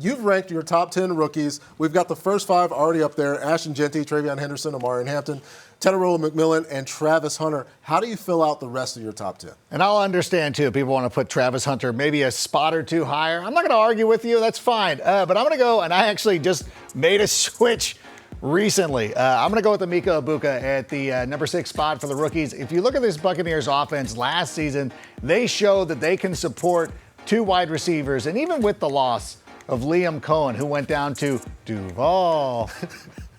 you've ranked your top 10 rookies. We've got the first 5 already up there: Ashton Genty, Travion Henderson, Omarion Hampton, Tenarola McMillan, and Travis Hunter. How do you fill out the rest of your top 10? And I'll understand, too, if people want to put Travis Hunter maybe a spot or 2 higher. I'm not going to argue with you. That's fine. But I'm going to go, and I actually just made a switch recently. I'm going to go with Emeka Egbuka at the number 6 spot for the rookies. If you look at this Buccaneers offense last season, they showed that they can support 2 wide receivers. And even with the loss of Liam Cohen, who went down to Duval,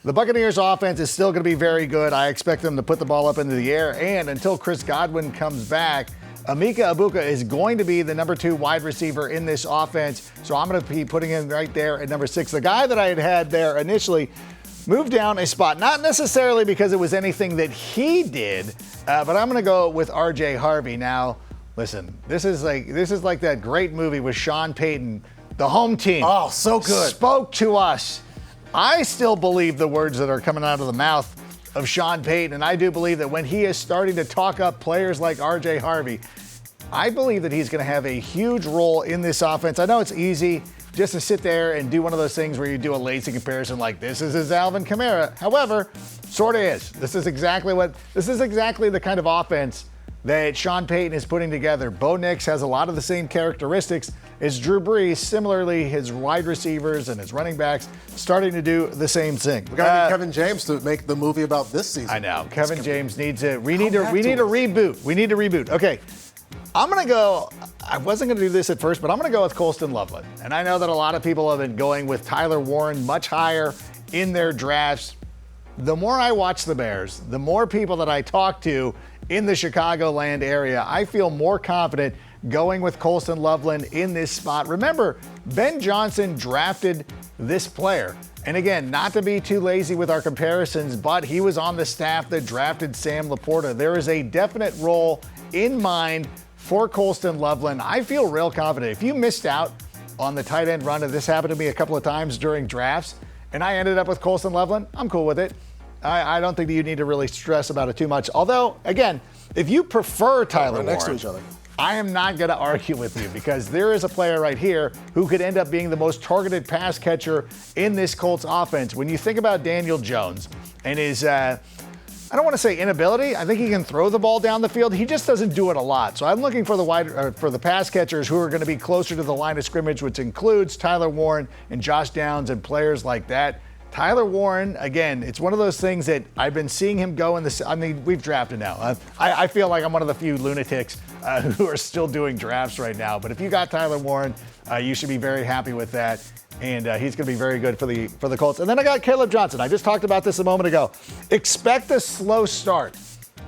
the Buccaneers offense is still going to be very good. I expect them to put the ball up into the air. And until Chris Godwin comes back, Emeka Egbuka is going to be the number 2 wide receiver in this offense. So I'm going to be putting him right there at number 6. The guy that I had there initially moved down a spot, not necessarily because it was anything that he did, but I'm going to go with R.J. Harvey. Now, listen, this is like that great movie with Sean Payton, The Home Team. Oh, so good. Spoke to us. I still believe the words that are coming out of the mouth of Sean Payton, and I do believe that when he is starting to talk up players like R.J. Harvey, I believe that he's going to have a huge role in this offense. I know it's easy just to sit there and do one of those things where you do a lazy comparison like this is his Alvin Kamara. However, sort of is. This is exactly the kind of offense that Sean Payton is putting together. Bo Nix has a lot of the same characteristics as Drew Brees. Similarly, his wide receivers and his running backs starting to do the same thing. We got Kevin James to make the movie about this season. I know. Kevin James needs it. We need a reboot. We need a reboot. Okay. I'm going to go, I wasn't going to do this at first, but I'm going to go with Colston Loveland. And I know that a lot of people have been going with Tyler Warren much higher in their drafts. The more I watch the Bears, the more people that I talk to in the Chicagoland area, I feel more confident going with Colston Loveland in this spot. Remember, Ben Johnson drafted this player. And again, not to be too lazy with our comparisons, but he was on the staff that drafted Sam Laporta. There is a definite role in mind for Colston Loveland. I feel real confident. If you missed out on the tight end run, and this happened to me a couple of times during drafts, and I ended up with Colston Loveland, I'm cool with it. I don't think that you need to really stress about it too much. Although, again, if you prefer Tyler Warren, next to each other, I am not going to argue with you because there is a player right here who could end up being the most targeted pass catcher in this Colts offense. When you think about Daniel Jones and his I don't want to say inability. I think he can throw the ball down the field. He just doesn't do it a lot. So I'm looking for the pass catchers who are going to be closer to the line of scrimmage, which includes Tyler Warren and Josh Downs and players like that. Tyler Warren, again, it's one of those things that I've been seeing him go in the. I mean, we've drafted now. I feel like I'm one of the few lunatics who are still doing drafts right now. But if you got Tyler Warren, you should be very happy with that. And he's going to be very good for the Colts. And then I got Caleb Johnson. I just talked about this a moment ago. Expect a slow start.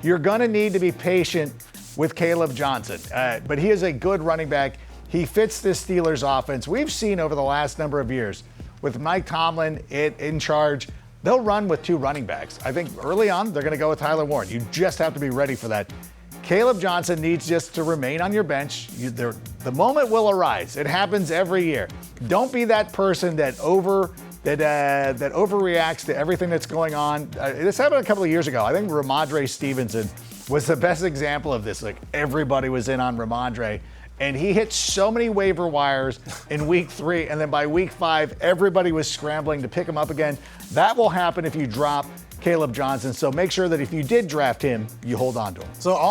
You're going to need to be patient with Caleb Johnson. But he is a good running back. He fits this Steelers offense. We've seen over the last number of years with Mike Tomlin in charge, they'll run with 2 running backs. I think early on, they're going to go with Tyler Warren. You just have to be ready for that. Caleb Johnson needs just to remain on your bench. The moment will arise. It happens every year. Don't be that person that overreacts to everything that's going on. This happened a couple of years ago. I think Ramondre Stevenson was the best example of this. Like, everybody was in on Ramondre, and he hit so many waiver wires in week 3, and then by week 5, everybody was scrambling to pick him up again. That will happen if you drop Caleb Johnson. So make sure that if you did draft him, you hold on to him. So